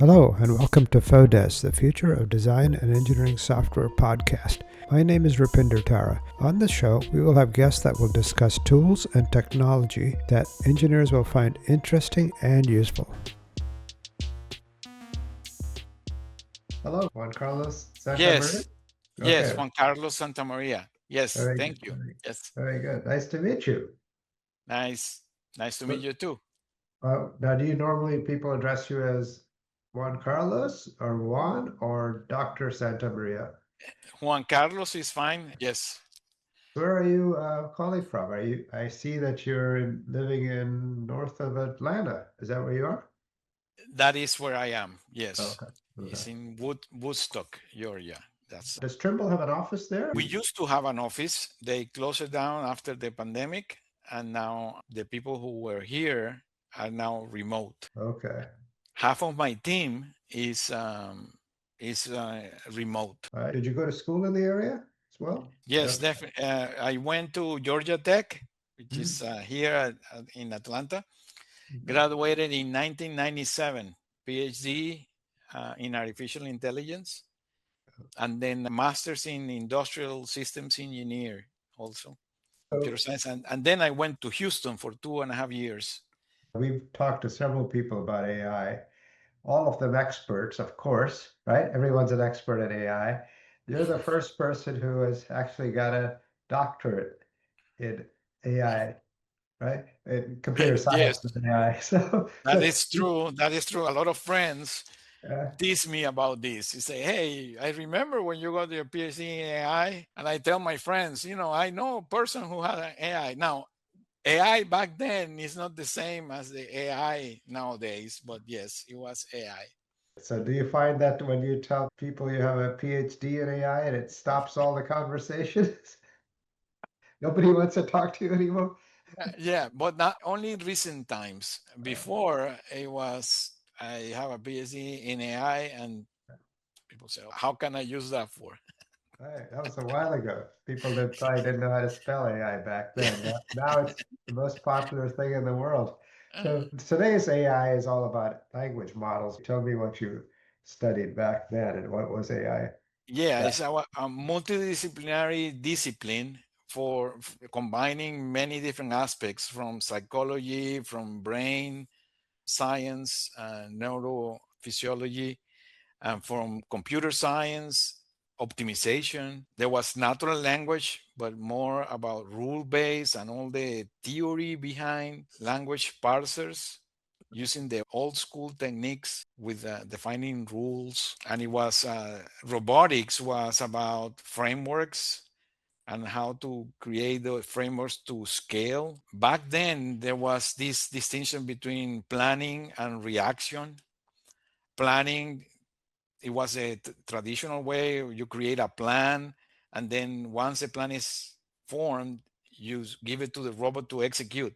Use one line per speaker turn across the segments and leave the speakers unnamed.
Hello, and welcome to FODES, the Future of Design and Engineering Software podcast. My name is Rupinder Tara. On this show, we will have guests that will discuss tools and technology that engineers will find interesting and useful. Hello, Juan Carlos Santamaria.
Yes, Juan Carlos Santamaria. Yes,
Very good.
thank you. Yes,
Very good. Nice to meet you.
nice to meet you too.
Now, do you normally people address you as Juan Carlos or Juan or Dr. Santamaria?
Juan Carlos is fine. Yes,
Where are you calling from? I see that you're living in north of Atlanta. Is that where you are?
that is where I am.
Oh,
Yes,
okay.
it's
Okay.
in Woodstock, Georgia. That's
Does Trimble have an office there?
We used to have an office. They closed it down after the pandemic, and now the people who were here are now remote.
Okay.
Half of my team is remote.
All right. Did you go to school in the area as well?
Yes,
Yep.
definitely. I went to Georgia Tech, which
Mhm.
is here in Atlanta.
Mhm.
Graduated in 1997, PhD in artificial intelligence, and then a master's in industrial systems engineer, also
So
computer science. And then I went to Houston for 2.5 years.
we've talked to several people about AI, all of them experts, of course, right? Everyone's an expert at AI. You're the first person who has actually got a doctorate in AI, right? In computer
Yes,
science with AI.
that is true. That is true. A lot of friends
Uh,
tease me about this. You say, "Hey, I remember when you got your PhD in AI," and I tell my friends, I know a person who had an AI. Now, AI back then is not the same as the AI nowadays, but yes, it was AI.
so do you find that when you tell people you have a PhD in AI and it stops all the conversations? Nobody wants to talk to you anymore?
Yeah, but not only in recent times. Before it was, I have a PhD in AI, and people say, "How can I use that for?"
Right, that was a while ago. People that probably didn't know how to spell AI back then. Now it's the most popular thing in the world. So today's AI is all about language models. Tell me what you studied back then and what was AI?
Yeah, it's a multidisciplinary discipline for combining many different aspects from psychology, from brain science, neurophysiology, and from computer science, optimization. There was natural language, but more about rule based and all the theory behind language parsers using the old school techniques with defining rules. And it was robotics was about frameworks and how to create the frameworks to scale. Back then, there was this distinction between planning and reaction. Planning, it was a traditional way. You create a plan, and then once a plan is formed, you give it to the robot to execute,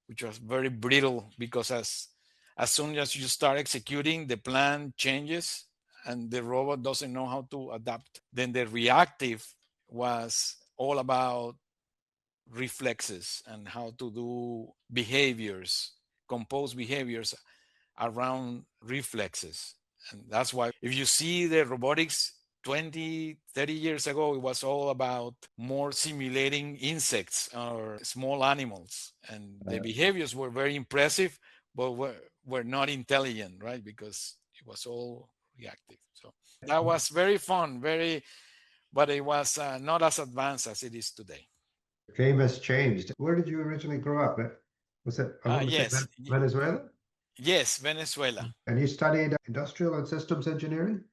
which was very brittle because as soon as you start executing, the plan changes and the robot doesn't know how to adapt. Then the reactive was all about reflexes and how to do behaviors, compose behaviors around reflexes. And that's why if you see the robotics 20, 30 years ago, it was all about more simulating insects or small animals. And the behaviors were very impressive, but were not intelligent, right? Because it was all reactive. So that was very fun, but it was not as advanced as it is today.
Game has changed. Where did you originally grow up? Was it, I want to say
Yes,
Venezuela?
yes, Venezuela
And you studied industrial and systems engineering?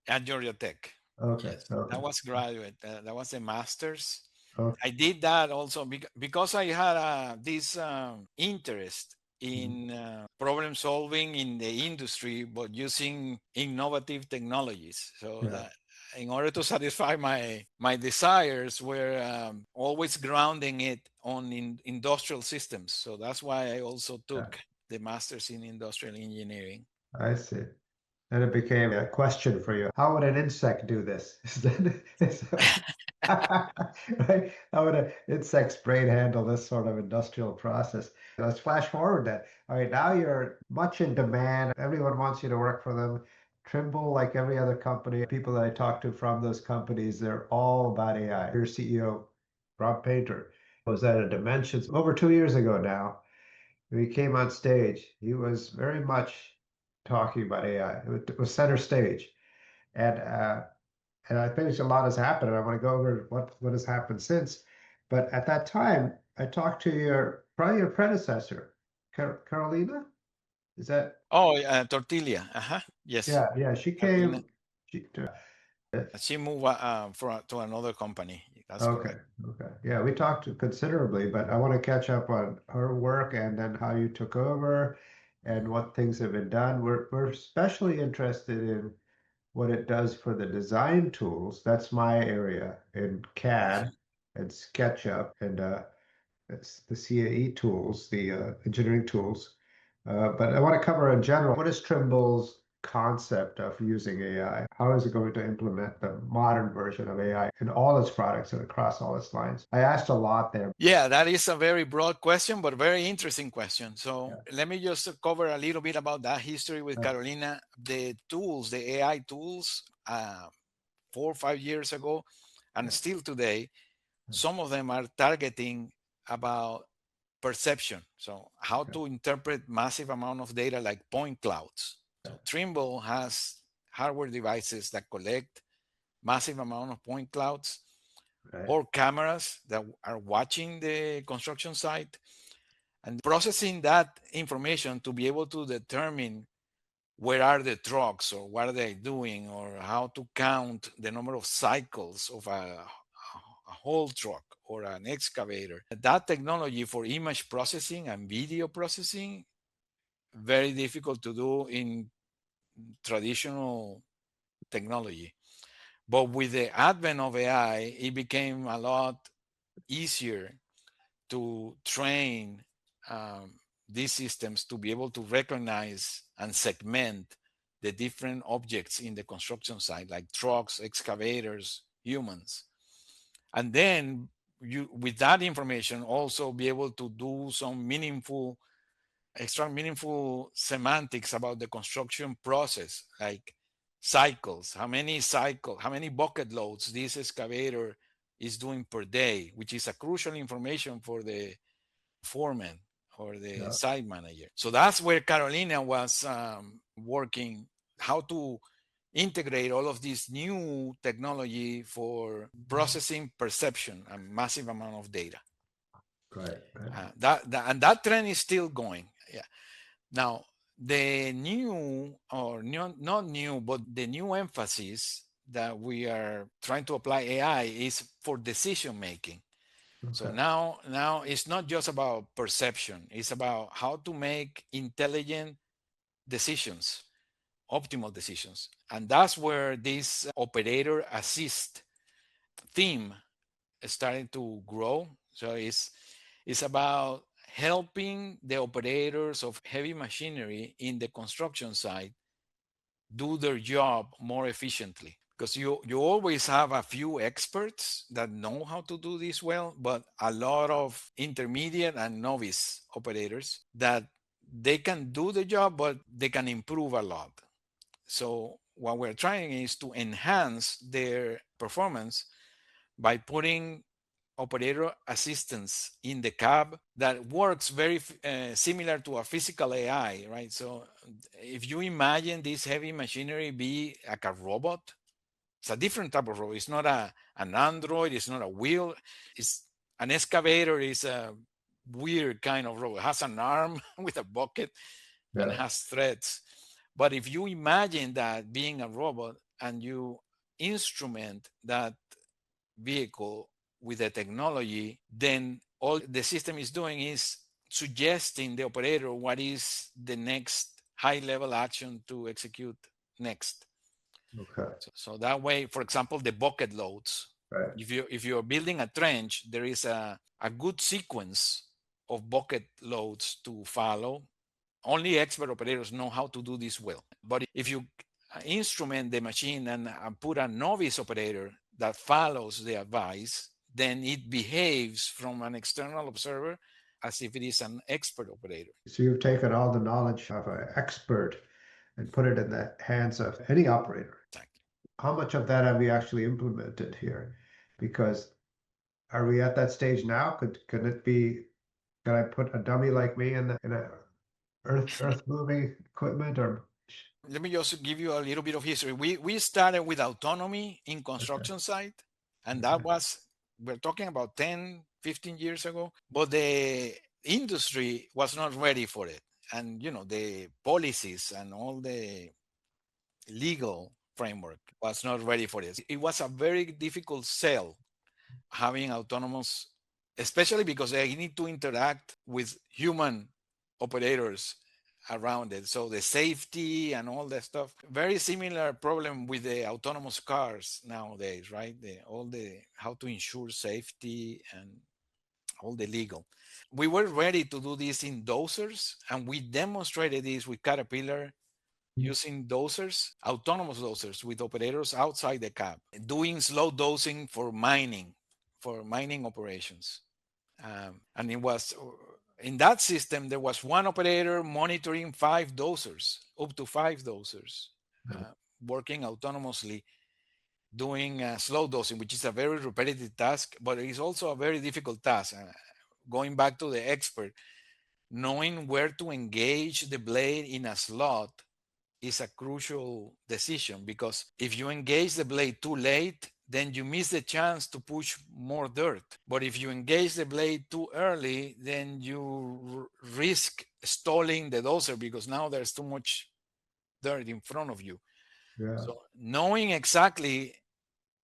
at Georgia Tech.
Okay,
Yes, that
okay,
was graduate. That was a master's.
okay.
I did that also because I had this interest
Mhm.
in problem solving in the industry, but using innovative technologies. So
Yeah.
that in order to satisfy my desires, were always grounding it on industrial systems. So that's why I also
Yeah,
took the master's in industrial engineering.
I see. And it became a question for you. How would an insect do this? Is that- Right? How would an insect's brain handle this sort of industrial process? Let's flash forward then. All right, now you're much in demand. Everyone wants you to work for them. Trimble, like every other company, people that I talk to from those companies, they're all about AI. Your CEO, Rob Painter, was at a Dimensions over 2 years ago now. He came on stage. He was very much talking about AI. It was center stage. And I think a lot has happened, and I want to go over what has happened since. But at that time, I talked to probably your predecessor, Carolina. Is that
Oh, Tortilla. Yes.
yeah, she
Carolina.
came. She,
She moved to another company. That's
okay,
correct.
okay, yeah, we talked considerably, but I want to catch up on her work and then how you took over, and what things have been done. We're especially interested in what it does for the design tools. That's my area in CAD and SketchUp and it's the CAE tools, the engineering tools. But I want to cover in general, what is Trimble's concept of using AI? How is it going to implement the modern version of AI in all its products and across all its lines? I asked a lot there.
Yeah, that is a very broad question, but very interesting question. So
Yeah,
let me just cover a little bit about that history with
yeah,
Carolina. The tools, the AI tools, 4 or 5 years ago, and
yeah,
still today,
yeah,
some of them are targeting about perception. So how
okay,
to interpret massive amount of data like point clouds.
yeah,
So Trimble has hardware devices that collect massive amount of point clouds
right,
or cameras that are watching the construction site and processing that information to be able to determine where are the trucks or what are they doing or how to count the number of cycles of a whole truck or an excavator. That technology for image processing and video processing, very difficult to do in traditional technology. But with the advent of AI, it became a lot easier to train these systems to be able to recognize and segment the different objects in the construction site, like trucks, excavators, humans. And then you, with that information, also be able to do some meaningful, extra meaningful semantics about the construction process, like cycles, how many bucket loads this excavator is doing per day, which is a crucial information for the foreman or the
yeah,
site manager. So that's where Carolina was working, how to integrate all of this new technology for processing perception and massive amount of data.
right, right,
And that trend is still going. Yeah. Now, the new, or new, not new, but the new emphasis that we are trying to apply AI is for decision making. So
okay,
now it's not just about perception, it's about how to make intelligent decisions, optimal decisions. And that's where this operator assist theme is starting to grow. So it's about helping the operators of heavy machinery in the construction site do their job more efficiently, because you always have a few experts that know how to do this well, but a lot of intermediate and novice operators that they can do the job but they can improve a lot. So what we're trying is to enhance their performance by putting operator assistance in the cab that works very similar to a physical AI, right? So if you imagine this heavy machinery be like a robot, it's a different type of robot. It's not an android. It's not a wheel. It's an excavator. Is a weird kind of robot. It has an arm with a bucket and
yeah,
has threads. But if you imagine that being a robot and you instrument that vehicle with the technology, then all the system is doing is suggesting the operator what is the next high level action to execute next.
okay,
So that way, for example, the bucket loads.
right,
If you're building a trench, there is a good sequence of bucket loads to follow. Only expert operators know how to do this well. But if you instrument the machine and put a novice operator, that follows the advice, then it behaves from an external observer as if it is an expert operator.
So you've taken all the knowledge of an expert and put it in the hands of any operator.
Exactly.
How much of that have we actually implemented here? Because are we at that stage now? Could it be, could I put a dummy like me in a earth moving equipment or
Let me just give you a little bit of history. We started with autonomy in
okay,
construction site, and that
okay,
was, we're talking about 10, 15 years ago, but the industry was not ready for it. And, the policies and all the legal framework was not ready for it. It was a very difficult sell having autonomous, especially because they need to interact with human operators around it. So the safety and all that stuff, very similar problem with the autonomous cars nowadays, right? All the how to ensure safety and all the legal. We were ready to do this in dosers, and we demonstrated this with Caterpillar using dosers, autonomous dosers with operators outside the cab, doing slow dosing for mining operations. And it was in that system, there was one operator monitoring 5 dosers, up to 5 dosers,
no,
uh, working autonomously, doing slow dosing, which is a very repetitive task, but it is also a very difficult task. Going back to the expert, knowing where to engage the blade in a slot is a crucial decision, because if you engage the blade too late, then you miss the chance to push more dirt. But if you engage the blade too early, then you risk stalling the dozer because now there's too much dirt in front of you.
yeah,
So knowing exactly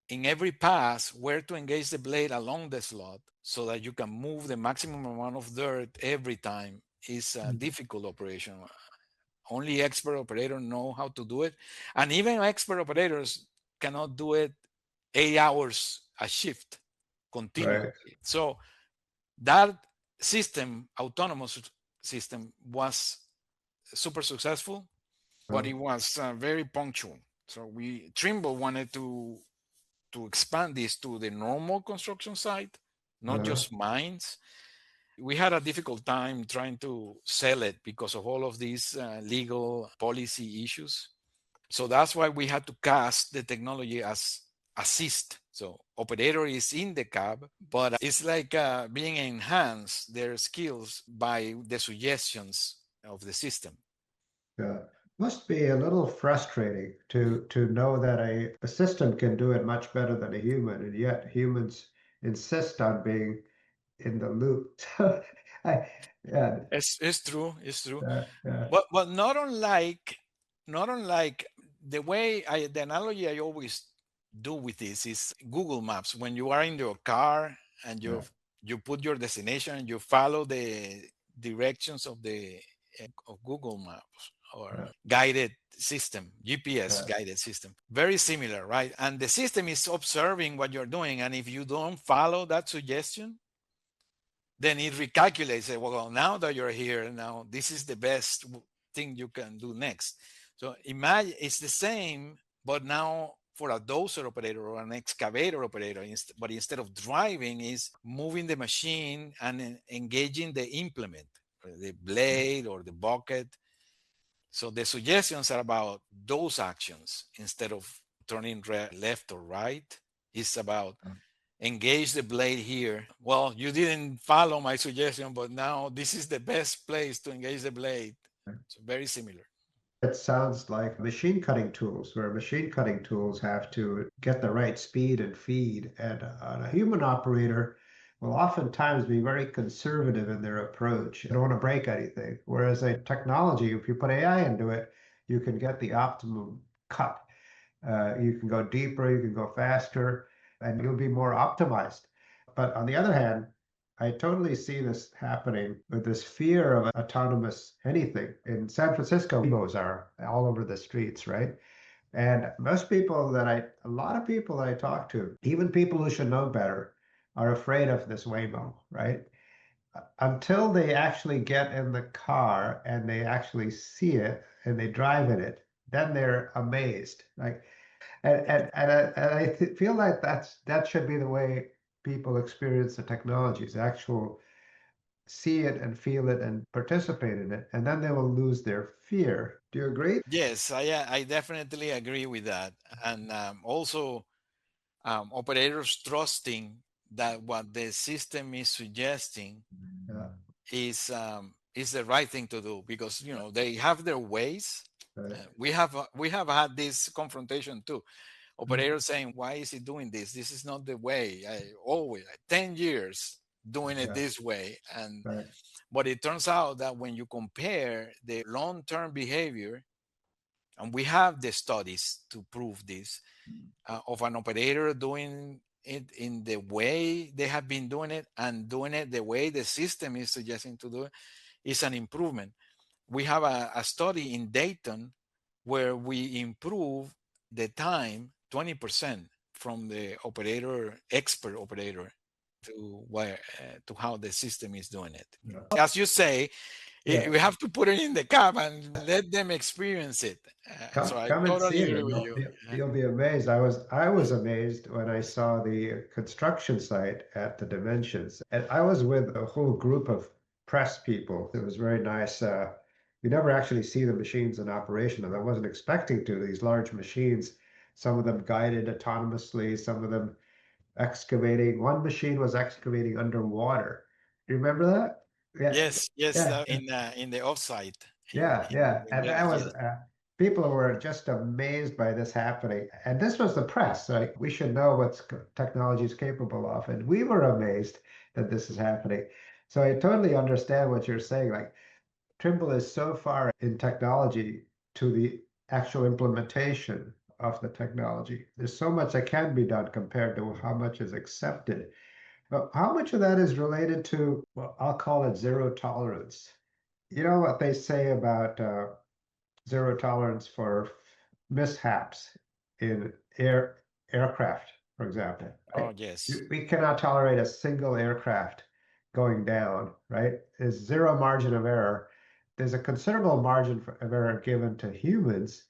in every pass where to engage the blade along the slot so that you can move the maximum amount of dirt every time is a difficult operation. Only expert operators know how to do it, and even expert operators cannot do it 8 hours a shift
right,
continuously. So that system, autonomous system, was super successful, but
uh,
it was very punctual. So Trimble wanted to expand this to the normal construction site, not
uh,
just mines. We had a difficult time trying to sell it because of all of these legal policy issues. So that's why we had to cast the technology as assist. So operator is in the cab, but it's like being enhanced their skills by the suggestions of the system.
yeah. Must be a little frustrating to know that a system can do it much better than a human, and yet humans insist on being in the loop. So I, yeah,
It's true. It's true.
yeah,
But not unlike the analogy I always do with this is Google Maps. When you are in your car and
yeah,
you put your destination and you follow the directions of Google Maps or
yeah,
guided system, GPS
yeah,
guided system. Very similar, right? And the system is observing what you're doing, and if you don't follow that suggestion, then it recalculates it. Well, now that you're here, now this is the best thing you can do next. So imagine it's the same, but now for a dozer operator or an excavator operator, but instead of driving, is moving the machine and engaging the implement, the blade or the bucket. So the suggestions are about those actions instead of turning left or right. It's about engage the blade here. Well, you didn't follow my suggestion, but now this is the best place to engage the blade.
yeah.
So very similar.
It sounds like machine cutting tools, where machine cutting tools have to get the right speed and feed, and a human operator will oftentimes be very conservative in their approach. They don't want to break anything. Whereas a technology, if you put AI into it, you can get the optimum cut. You can go deeper, you can go faster, and you'll be more optimized. But on the other hand, I totally see this happening with this fear of autonomous anything. In San Francisco, Wemos are all over the streets, right? And a lot of people that I talk to, even people who should know better, are afraid of this Waymo, right? Until they actually get in the car and they actually see it and they drive in it, then they're amazed. Like And I feel like that should be the way people experience the technologies, actual see it and feel it and participate in it, and then they will lose their fear. Do you agree?
Yes, I definitely agree with that. And also, operators trusting that what the system is suggesting
Yeah,
is the right thing to do, because they have their ways.
right.
We have had this confrontation too.
Mm,
Operators saying, "Why is he doing this? This is not the way. I always 10 years doing it
yeah,
this way." And
right.
but it turns out that when you compare the long-term behavior, and we have the studies to prove this, of an operator doing it in the way they have been doing it and doing it the way the system is suggesting to do it, is an improvement. We have a study in Dayton where we improve the time 20% from the expert operator, to how the system is doing it.
Yeah,
As you say,
yeah.
we have to put it in the cab and let them experience it. So I
Come and see
totally
it,
agree
and
with you.
you'll be amazed. I was amazed when I saw the construction site at the dimensions, and I was with a whole group of press people. It was very nice. You never actually see the machines in operation, and I wasn't expecting to. These large machines, some of them guided autonomously, some of them excavating. One machine was excavating underwater. Do you remember that? Yeah,
Yes, yes,
yeah.
in the offsite
Yeah,
in
yeah. And that
Vegas.
was
Yes.
people were just amazed by this happening. And this was the press. Like we should know what technology is capable of. And we were amazed that this is happening. So I totally understand what you're saying. Like Trimble is so far in technology to the actual implementation of the technology. There's so much that can be done compared to how much is accepted. But how much of that is related to, well, I'll call it zero tolerance? You know what they say about zero tolerance for mishaps in aircraft, for example,
Oh,
right?
yes.
We cannot tolerate a single aircraft going down, right? There's zero margin of error. There's a considerable margin of error given to humans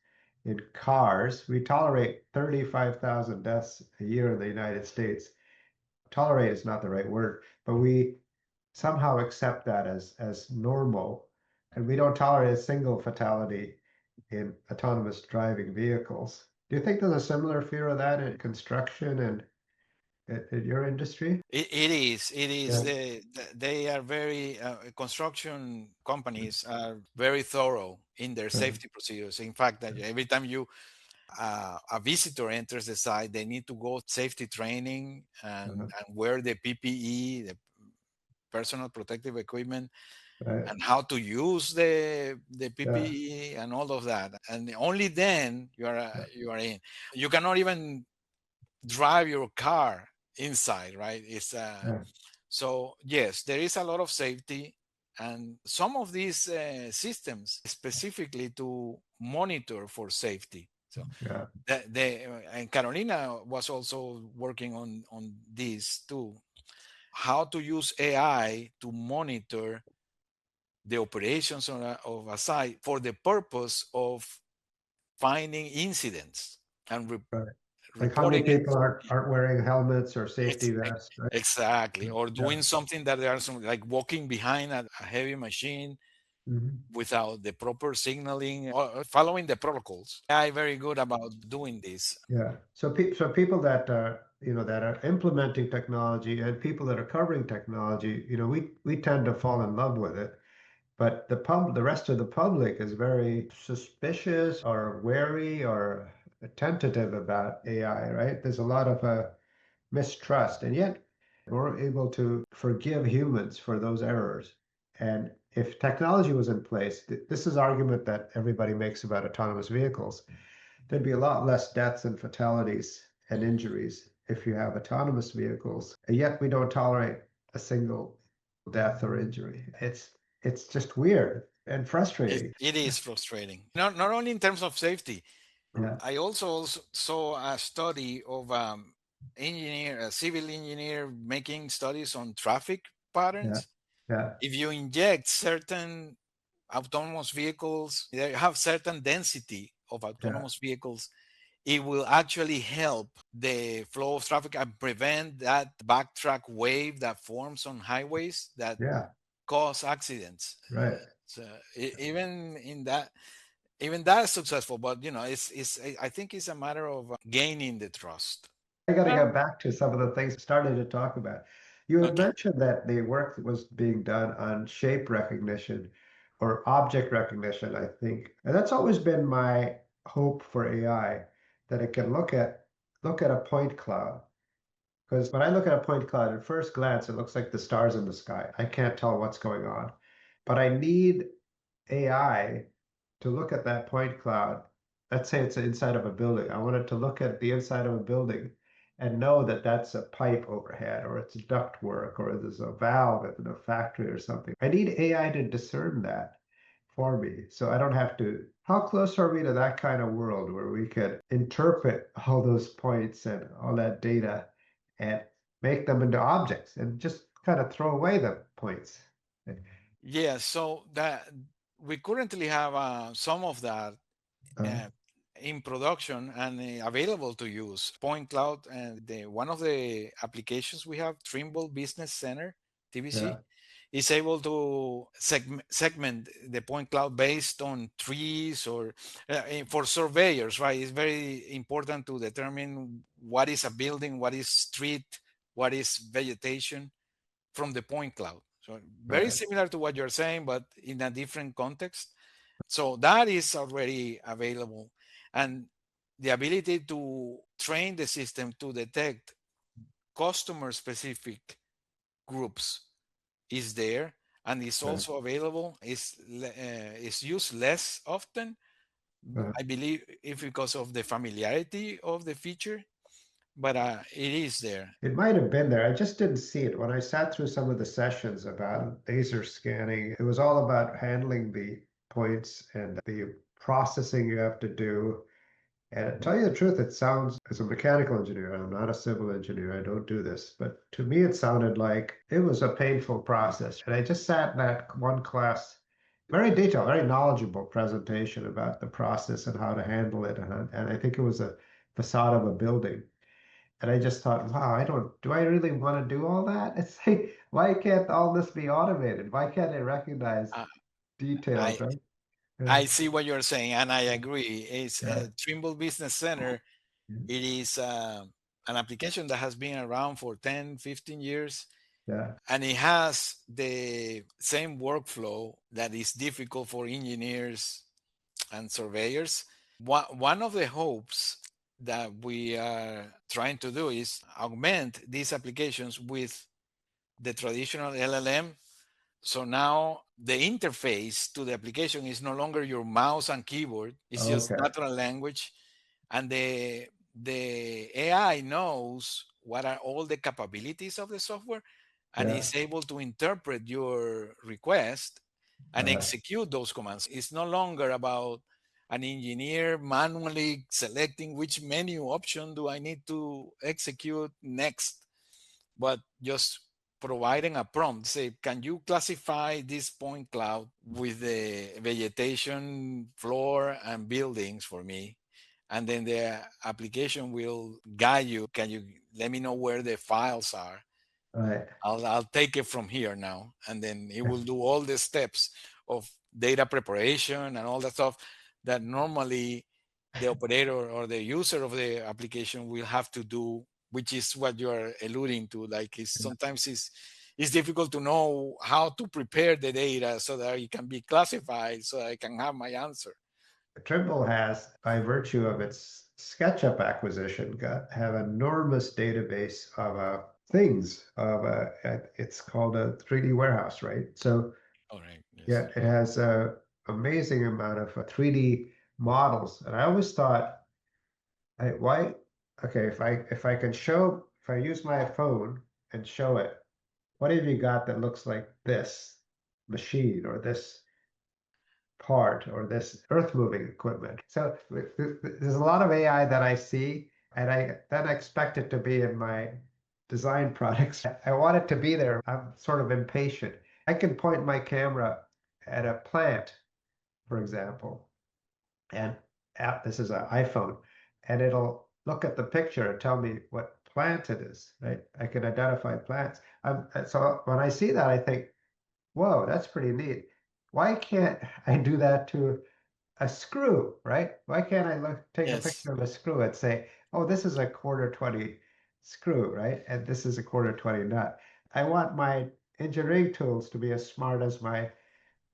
in cars. We tolerate 35,000 deaths a year in the United States. Tolerate is not the right word, but we somehow accept that as normal, and we don't tolerate a single fatality in autonomous driving vehicles. Do you think there's a similar fear of that in construction and in your industry?
It is. It is.
Yeah,
They are very, construction companies are very thorough in their
right,
safety procedures. In fact, that every time a visitor enters the site, they need to go safety training
uh,
and wear the PPE, the personal protective equipment,
right,
and how to use the
yeah,
PPE and all of that. And only then
yeah,
you are in. You cannot even drive your car inside, right? It's
yeah,
So yes, there is a lot of safety, and some of these systems specifically to monitor for safety. So
yeah,
and Carolina was also working on this too. How to use AI to monitor the operations of a site for the purpose of finding incidents and
right. Like how many
reporting it.
people aren't wearing helmets or
Ex-
safety vests, right?
Exactly, or
Yeah.
doing something that there are some, like walking behind a heavy machine
Mhm.
without the proper signaling or following the protocols. I very good about doing this.
Yeah. So people that that are implementing technology and people that are covering technology, we tend to fall in love with it. But the rest of the public is very suspicious or wary or tentative about AI, right? There's a lot of mistrust, and yet we're able to forgive humans for those errors. And if technology was in place, this is argument that everybody makes about autonomous vehicles. There'd be a lot less deaths and fatalities and injuries if you have autonomous vehicles. And yet we don't tolerate a single death or injury. It's just weird and frustrating.
It is frustrating, not only in terms of safety.
Yeah,
I also saw a study of a civil engineer making studies on traffic
yeah,
patterns.
yeah,
If you inject certain autonomous vehicles, they have certain density of
yeah,
autonomous vehicles it will actually help the flow of traffic and prevent that backtrack wave that forms on highways that
Yeah,
cause accidents.
right.
So even in that, even that is successful, but it's I think it's a matter of gaining the trust.
I got to
Well,
get back to some of the things I started to talk about. You had
okay.
mentioned that the work that was being done on shape recognition or object recognition, I think. And that's always been my hope for AI, that it can look at a point cloud. Because when I look at a point cloud, at first glance, it looks like the stars in the sky. I can't tell what's going on. But I need AI to look at that point cloud. Let's say it's inside of a building. I want it to look at the inside of a building and know that that's a pipe overhead, or it's duct work, or there's a valve in a factory or something. I need AI to discern that for me, so I don't have to. How close are we to that kind of world where we could interpret all those points and all that data and make them into objects and just kind of throw away the points?
Yeah, so that we currently have some of that
Uh,
uh, in production and available to use. Point Cloud and one of the applications we have, Trimble Business Center, TBC,
yeah,
is able to segment the point cloud based on trees or for surveyors, right? It's very important to determine what is a building, what is street, what is vegetation from the point cloud. So very
right.
similar to what you're saying, but in a different context. So that is already available. And the ability to train the system to detect customer specific groups is there and is
Right.
also available. Is used less often,
Uh,
I believe, if because of the familiarity of the feature, but it is there.
it might have been there. I just didn't see it. When I sat through some of the sessions about laser scanning, it was all about handling the points and the processing you have to do. And to tell you the truth, it sounds, as a mechanical engineer, I'm not a civil engineer, I don't do this, but to me it sounded like it was a painful process. And I just sat in that one class, very detailed, very knowledgeable presentation about the process and how to handle it. And I think it was a facade of a building. And I just thought, wow, do I really want to do all that? It's like, why can't all this be automated? Why can't it recognize
Uh,
details,
I
right? Yeah,
I see what you're saying, and I agree. It's
yeah,
Trimble Business Center. It is an application that has been around for 10, 15 years,
yeah,
and it has the same workflow that is difficult for engineers and surveyors. One of the hopes that we are trying to do is augment these applications with the traditional LLM. So now the interface to the application is no longer your mouse and keyboard, it's just
okay,
natural language. And the AI knows what are all the capabilities of the software and
yeah,
is able to interpret your request and
right.
execute those commands. It's no longer about an engineer manually selecting which menu option do I need to execute next, but just providing a prompt. Say, can you classify this point cloud with the vegetation, floor, and buildings for me? And then the application will guide you. Can you let me know where the files are?
Right.
I'll take it from here now. And then it will do all the steps of data preparation and all that stuff that normally the operator or the user of the application will have to do, which is what you are alluding to. Like sometimes it's difficult to know how to prepare the data so that it can be classified so I can have my answer.
Trimble has, by virtue of its SketchUp acquisition, have an enormous database of things. It's called a 3D warehouse, right? So
All right.
yeah,
Yes.
it has a amazing amount of 3D models. And I always thought, why? Okay, if I can show, if I use my phone and show it, what have you got that looks like this machine or this part or this earth moving equipment? So there's a lot of AI that I see, and I then expect it to be in my design products. I want it to be there. I'm sort of impatient. I can point my camera at a plant, for example, and this is an iPhone. and it'll look at the picture and tell me what plant it is, right? I can identify plants. So when I see that, I think, whoa, that's pretty neat. Why can't I do that to a screw, right? Why can't I take a
Yes.
picture of a screw and say, oh, this is a quarter 20 screw, right? And this is a quarter 20 nut. I want my engineering tools to be as smart as my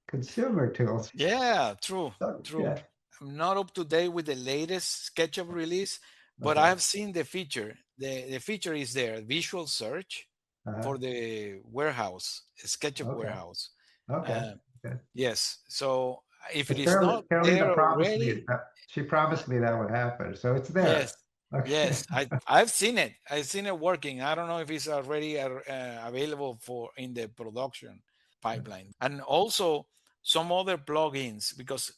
consumer tools.
Yeah, true,
So,
true.
yeah.
I'm not up to date with the latest SketchUp release, but I
Okay.
have seen the feature. The feature is there, visual search
Uh,
for the warehouse, SketchUp
okay.
warehouse.
Okay.
Uh,
Okay.
yes. So if it
But
is not
Carolina
there
promised me
already,
that she promised me that would happen. So it's there.
yes,
Okay.
yes, I've seen it. I've seen it working. I don't know if it's already available for in the production pipeline, and also some other plugins because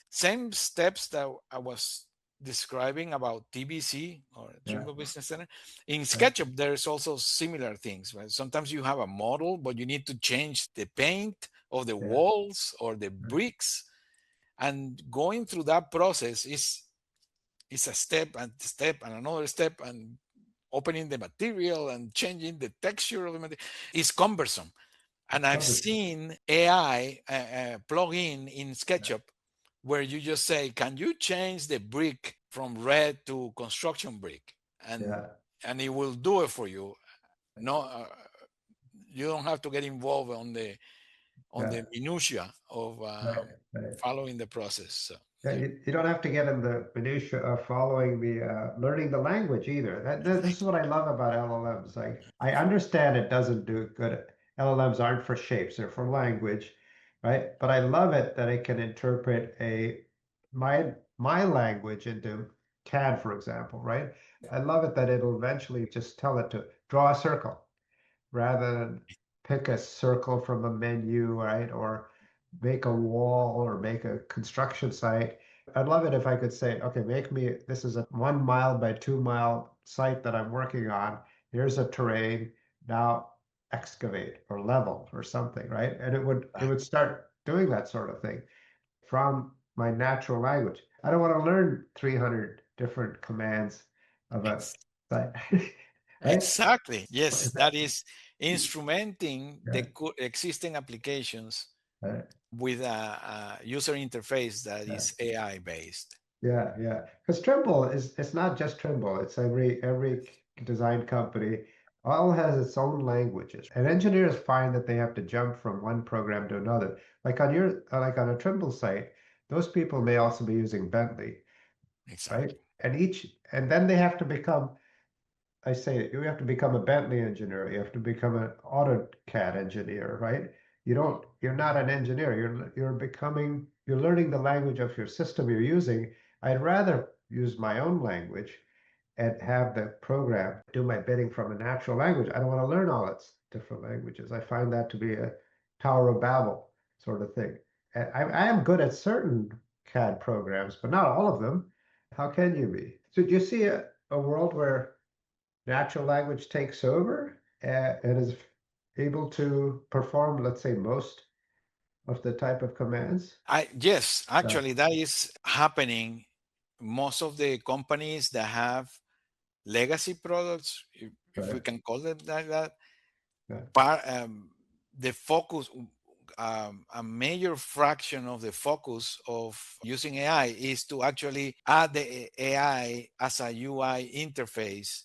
same steps that I was describing about TBC or
Yeah.
Trimble Business Center. In
Yeah.
SketchUp, there's also similar things. Right? Sometimes you have a model, but you need to change the paint of the
Yeah.
walls or the bricks, and going through that process is a step and another step and opening the material and changing the texture of the material is cumbersome. And I've
Cumbersome.
seen AI plug in SketchUp where you just say, "Can you change the brick from red to construction brick?" and
Yeah.
and it will do it for you. No, you don't have to get involved on
Yeah.
the minutia of
Right. Right.
following the process. So,
Yeah, you don't have to get in the minutia of following the learning the language either. This is what I love about LLMs. Like I understand it doesn't do good. LLMs aren't for shapes; they're for language, right? But I love it that it can interpret my language into CAD, for example, right? I love it that it'll eventually just tell it to draw a circle rather than pick a circle from a menu, right? Or make a wall or make a construction site. I'd love it if I could say, okay, make me, this is a 1 mile by 2 mile site that I'm working on. Here's a terrain. Now excavate or level or something, right? And it would start doing that sort of thing from my natural language. I don't want to learn 300 different commands of a
ex-
site, right?
exactly. Yes,
Is that,
that is instrumenting
yeah,
the existing applications
right.
with a user interface that
Yeah.
is AI based.
Yeah, yeah. Because Trimble is it's not just Trimble. It's every design company all has its own languages. And engineers find that they have to jump from one program to another. Like on a Trimble site, those people may also be using Bentley, right?
Exactly.
And then they have to become, I say it, you have to become a Bentley engineer. You have to become an AutoCAD engineer, right? You're not an engineer. You're learning the language of your system you're using. I'd rather use my own language and have the program do my bidding from a natural language. I don't want to learn all its different languages. I find that to be a Tower of Babel sort of thing. And I am good at certain CAD programs, but not all of them. How can you be? So do you see a world where natural language takes over and is able to perform, let's say, most of the type of commands?
I yes,
Uh,
actually that is happening. Most of the companies that have legacy products, if we
right,
can call it like that,
yeah,
part the focus a major fraction of the focus of using AI is to actually add the AI as a UI interface.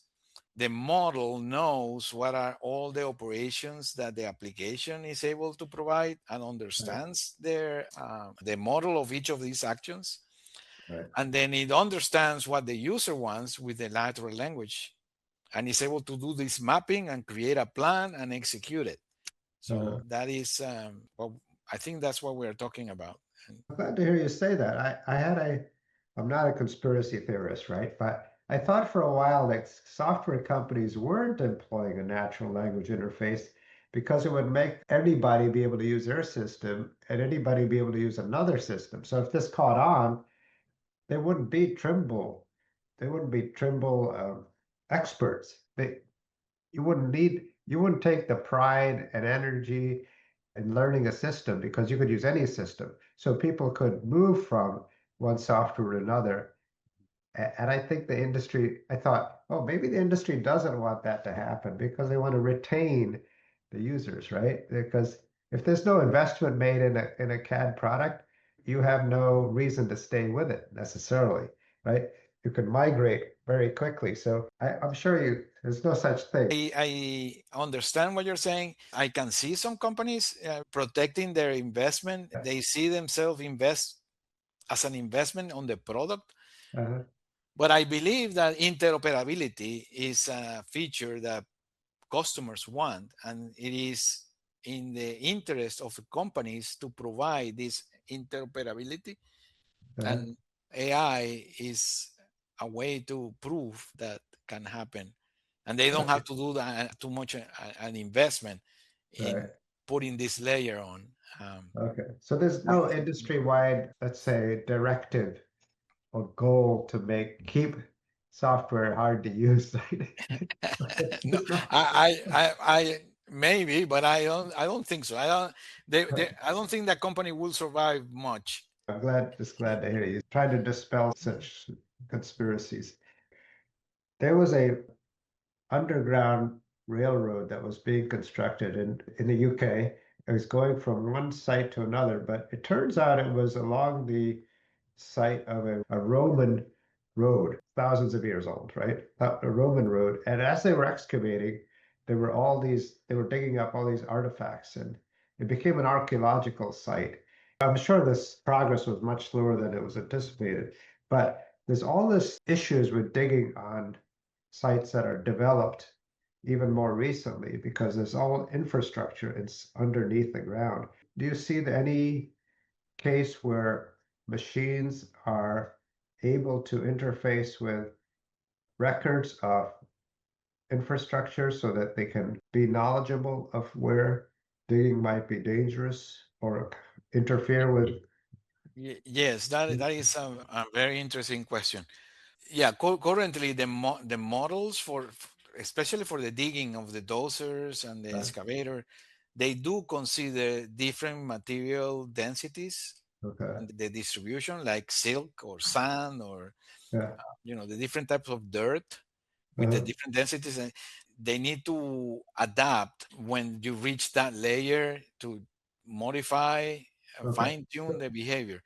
The model knows what are all the operations that the application is able to provide and
right,
understands the model of each of these actions,
right.
and then it understands what the user wants with the natural language and is able to do this mapping and create a plan and execute it.
Uh,
So that is well, I think that's what we're talking about. And
I'm glad to hear you say that. I'm not a conspiracy theorist, right? But I thought for a while that software companies weren't employing a natural language interface because it would make anybody be able to use their system and anybody be able to use another system. So if this caught on, they wouldn't be Trimble. They wouldn't be Trimble experts. You wouldn't take the pride and energy in learning a system because you could use any system. So people could move from one software to another And I think the industry, I thought, oh, maybe the industry doesn't want that to happen because they want to retain the users, right? Because if there's no investment made in a CAD product, you have no reason to stay with it necessarily, right? You can migrate very quickly. So I'm sure there's no such thing.
I understand what you're saying. I can see some companies protecting their investment.
Yeah.
They see themselves invest as an investment on the product.
Uh-huh.
But I believe that interoperability is a feature that customers want, and it is in the interest of companies to provide this interoperability.
Uh-huh.
And AI is a way to prove that can happen. And they don't
Okay.
have to do that too much an investment in
Right.
putting this layer on.
Okay. So there's
I
no
think
industry-wide, let's say, directive or goal to keep software hard to use.
no, I maybe, but I don't think so. I don't think that company will survive much.
I'm glad to hear you. Trying to dispel such conspiracies. There was a underground railroad that was being constructed in the UK. It was going from one site to another, but it turns out it was along the site of a Roman road, thousands of years old, right? A Roman road. And as they were excavating, they were digging up all these artifacts, and it became an archaeological site. I'm sure this progress was much slower than it was anticipated, but there's all this issues with digging on sites that are developed even more recently because there's all infrastructure it's underneath the ground. Do you see any case where machines are able to interface with records of infrastructure so that they can be knowledgeable of where digging might be dangerous or interfere with?
Yes, that is a very interesting question. Yeah, currently the models for especially for the digging of the dozers and the
Uh,
excavator, they do consider different material densities
okay.
and the distribution, like silk or sand or
Yeah.
the different types of dirt with the
Uh,
different densities, and they need to adapt when you reach that layer to modify,
okay.
fine tune the behavior.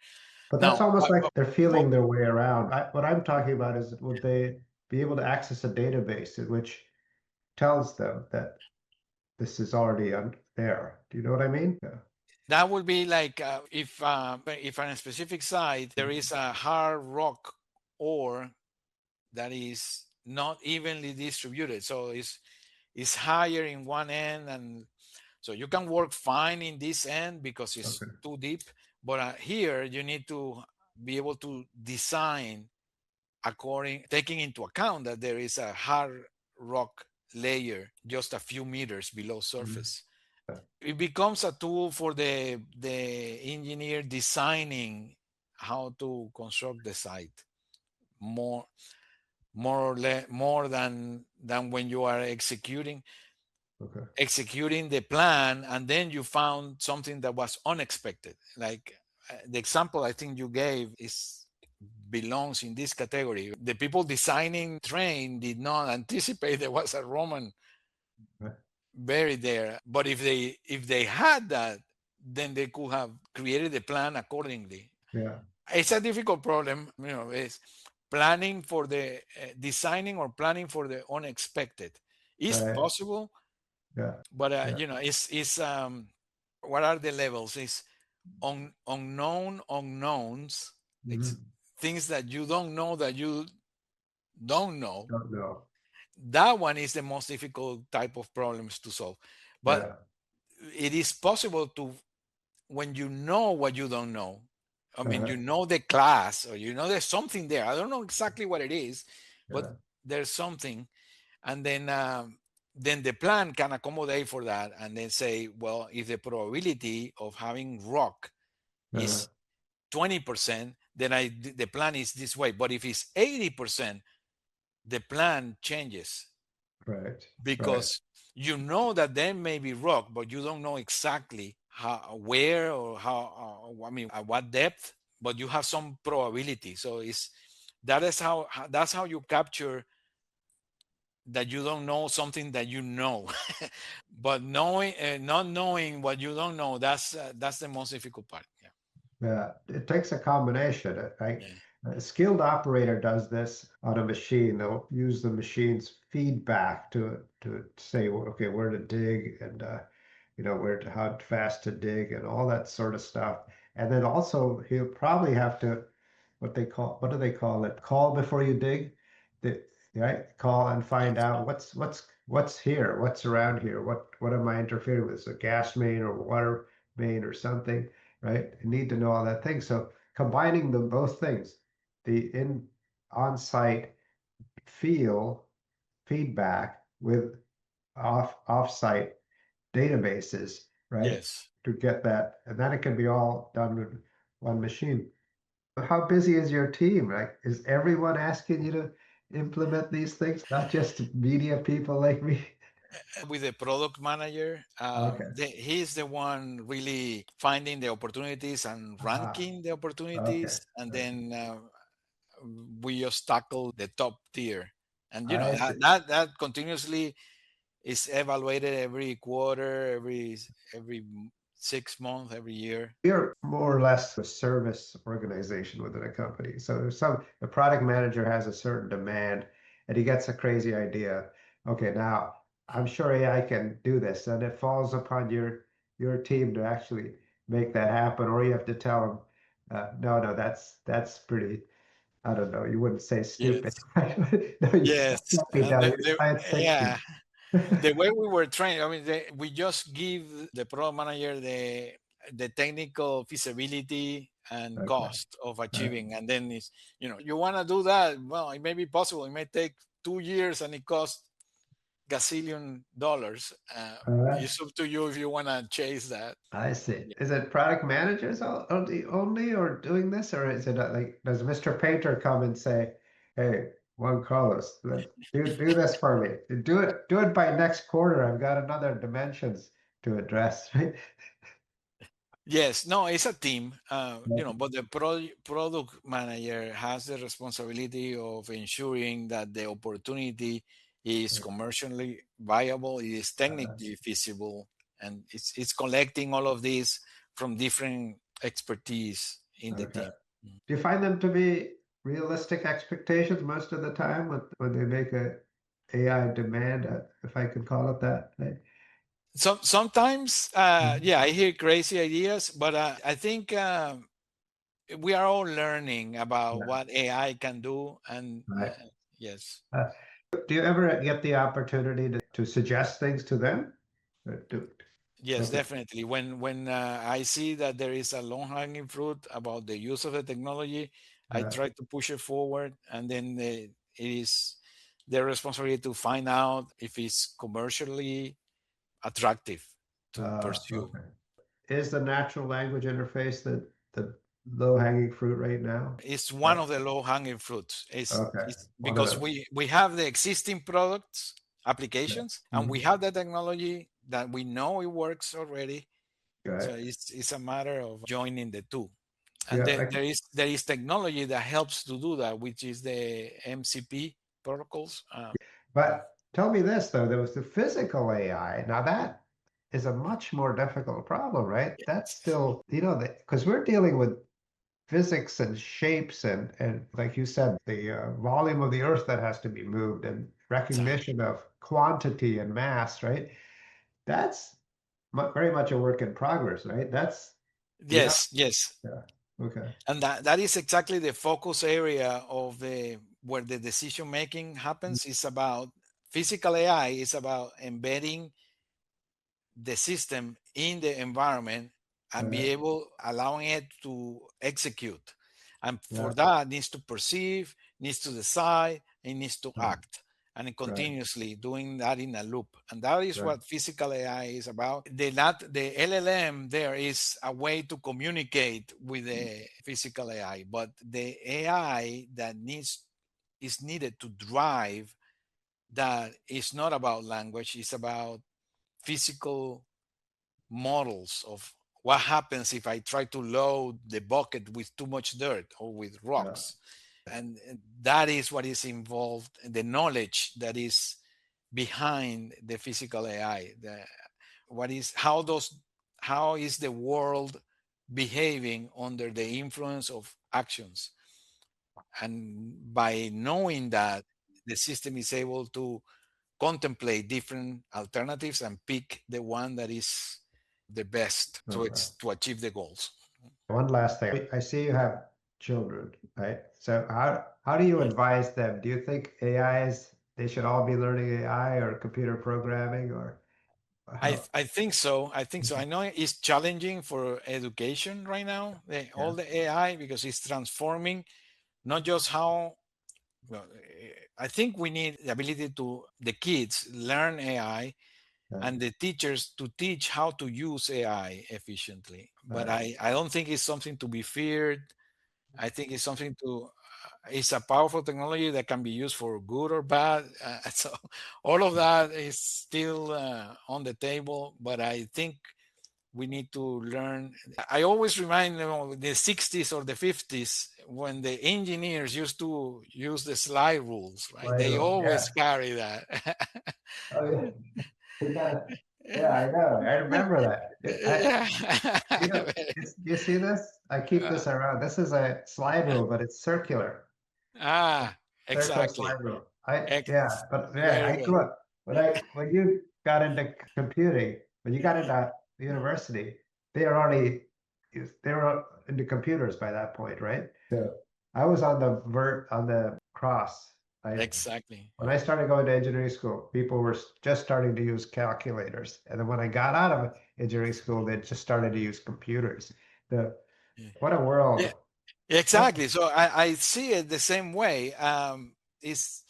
But that's
Now,
almost like they're
what
feeling their way around. What I'm talking about is would they be able to access a database in which tells them that this is already there? Do you know what I mean? Yeah.
that would be like if on a specific site there is a hard rock ore that is not evenly distributed, so it's higher in one end, and so you can work fine in this end because it's
Okay.
too deep, but here you need to be able to design according taking into account that there is a hard rock layer just a few meters below
Mhm.
surface.
Yeah.
It becomes a tool for the engineer designing how to construct the site more more or less more than when you are
Okay.
executing the plan and then you found something that was unexpected, like the example I think you gave is belongs in this category. The people designing train did not anticipate there was a Roman
Right.
buried there, but if they had that, then they could have created the plan accordingly.
Yeah.
It's a difficult problem, it's planning for the designing or planning for the unexpected is
Right.
possible,
Yeah.
but
Yeah.
it's what are the levels? It's unknown unknowns. It's
Mhm.
things that you don't know that you don't know.
Don't know.
That one is the most difficult type of problems to solve, but
Yeah.
it is possible to, when you know what you don't know, I mean,
Uh-huh.
you know the class or you know there's something there, I don't know exactly what it is, but
Yeah.
there's something, and then the plan can accommodate for that and then say, well, if the probability of having rock
Uh-huh.
is 20%, then the plan is this way, but if it's 80%, the plan changes
Right. Right.
because you know that there may be rock, but you don't know exactly how, where, or how. I mean, at what depth. But you have some probability. So That's how you capture that you don't know something that you know. But knowing not knowing what you don't know, that's the most difficult part. Yeah.
Yeah, it takes a combination. Like
Yeah.
a skilled operator does this on a machine. They'll use the machine's feedback to say, well, okay, where to dig and where to how fast to dig and all that sort of stuff. And then also he'll probably have to what do they call it? Call before you dig. The, right? Call and find
Yes.
out what's here, what's around here, what am I interfering with? Is it a gas main or water main or something? Right? You need to know all that thing. So combining both things, the in on-site feel feedback with off-site databases, right?
Yes.
To get that, and then it can be all done with one machine. How busy is your team? Like, is everyone asking you to implement these things, not just media people like me?
With the product manager,
Okay.
he's the one really finding the opportunities and
Ah,
ranking the
okay.
opportunities, and
Okay.
then we just tackle the top tier. And
I see.
that continuously is evaluated every quarter, every 6 months, every year.
We are more or less a service organization within a company. So the product manager has a certain demand and he gets a crazy idea. Okay, now I'm sure AI can do this, and it falls upon your team to actually make that happen, or you have to tell them, no, no, that's pretty, I don't know, you wouldn't say stupid.
Yes,
No,
yes,
that can't be done. It's science fiction.
yeah. The way we were trained, I mean, we just give the product manager the technical feasibility and
Okay.
cost of
Right.
achieving, and then it's, you want to do that. Well, it may be possible. It may take 2 years, and it costs gazillion dollars.
All right.
It's up to you if you want to chase that.
I see. Is it product managers only or doing this, or is it like does Mr. Painter come and say, "Hey, Juan Carlos, do this for me. Do it by next quarter. I've got another dimensions to address." Right?
Yes, no, it's a team, but the product manager has the responsibility of ensuring that the opportunity is commercially viable, it is
Uh,
technically feasible, and it's collecting all of this from different expertise in the
okay.
team.
Do you find them to be realistic expectations most of the time when they make a AI demand, if I could call it that? Right?
Sometimes,
Mhm.
yeah, I hear crazy ideas, but I think we are all learning about
Yeah.
what AI can do, and
Right.
yes.
Uh, do you ever get the opportunity to suggest things to them? Do,
Yes,
okay.
definitely. When I see that there is a long hanging fruit about the use of the technology, I
Uh,
try to push it forward, and then it is their responsibility to find out if it's commercially attractive to pursue.
okay. Is the natural language interface the low hanging fruit right now?
It's
Uh,
one of the low hanging fruits.
okay.
It's
One of
because
them.
we have the existing products
Yeah.
applications, and we
Mhm.
have the technology that we know it works already. So
Right.
it's a matter of joining the two. And
Yeah.
there is technology that helps to do that, which is the MCP protocols.
But tell me this though, there was the physical AI. Now that is a much more difficult problem, right? That's still, because we're dealing with physics and shapes and like you said, the volume of the earth that has to be moved and
Exactly.
recognition of quantity and mass, right? That's very much a work in progress, right? That's yeah,
Yes, yes,
yeah. Okay.
and that is exactly the focus area of the where the decision making happens. Is about physical AI. Is about embedding the system in the environment and be
Right.
able allowing it to execute, and for
Yeah.
that needs to perceive, needs to decide, it needs to
Right.
act, and it
Right.
continuously doing that in a loop. And that is
Right.
what physical AI is about. The LLM there is a way to communicate with the physical AI, but the AI that is needed to drive that is not about language, it's about physical models of what happens if I try to load the bucket with too much dirt or with
Yeah.
rocks. And that is what is involved, the knowledge that is behind the physical AI. How is the world behaving under the influence of actions? And by knowing that, the system is able to contemplate different alternatives and pick the one that is the best to achieve the goals.
One last thing. I see you have children, right? So how do you advise them? Do you think they should all be learning AI or computer programming or how?
I think so. I think so. I know it's challenging for education right now,
Yeah,
all the AI, because it's transforming not just how. Well, I think we need the ability to the kids learn AI
yeah,
and the teachers to teach how to use AI efficiently. But
right.
I don't think it's something to be feared. I think it's something to it's a powerful technology that can be used for good or bad. So all of that is still on the table. But I think we need to learn. I always remind them of the 60s or the 50s when the engineers used to use the slide rules, right?
Right.
They
Yeah.
always carry that.
Oh yeah. We gotta, yeah, I know. I remember that. You know, you see this? I keep this around. This is a slide rule, but it's circular.
ah,
Circular
exactly.
slide rule.
Ex-
Yeah, but yeah,
Very
I
good.
grew up when you got into computing, when you got into university, they are already they were into computers by that point, right? So I was on the cross. I
Exactly.
When I started going to engineering school, people were just starting to use calculators, and then when I got out of engineering school, they just started to use computers. The What a
Yeah,
world! What?
exactly. So I see it the same way. It's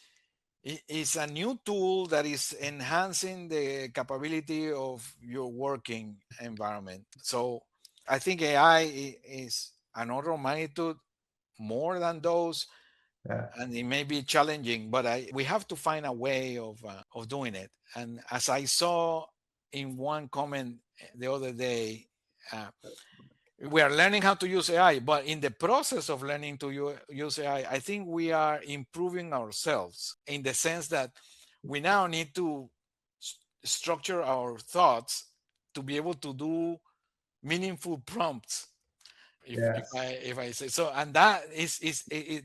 it's a new tool that is enhancing the capability of your working environment. So I think AI is an order of magnitude more than those,
Yeah,
and it may be challenging, but we have to find a way of doing it. And as I saw in one comment the other day, uh, we are learning how to use AI, but in the process of learning to use AI, I think we are improving ourselves in the sense that we now need to structure our thoughts to be able to do meaningful prompts.
yes.
If I say so, and that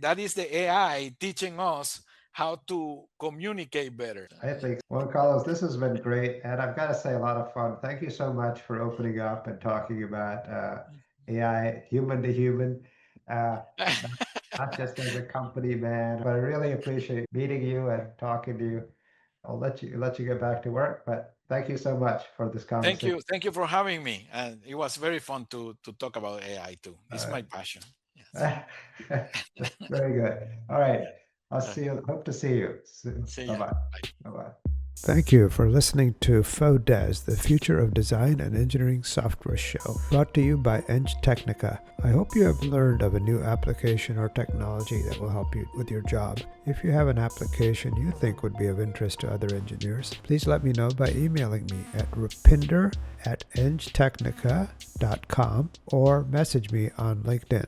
that is the AI teaching us how to communicate better.
I think, well, Carlos, this has been great. And I've got to say, a lot of fun. Thank you so much for opening up and talking about AI, human to human, uh, not, not just as a company man, but I really appreciate meeting you and talking to you. I'll let you get back to work, but thank you so much for this conversation.
Thank you for having me, and it was very fun to talk about AI too. It's
Uh,
my passion. Yes.
very good. All right. I'll
Uh,
see you. Hope to see you soon.
See ya.
Bye-bye.
Bye.
Bye-bye. Thank you for listening to FODES, the Future of Design and Engineering Software Show, brought to you by Eng Technica. I hope you have learned of a new application or technology that will help you with your job. If you have an application you think would be of interest to other engineers, please let me know by emailing me at rupinder@engtechnica.com or message me on LinkedIn.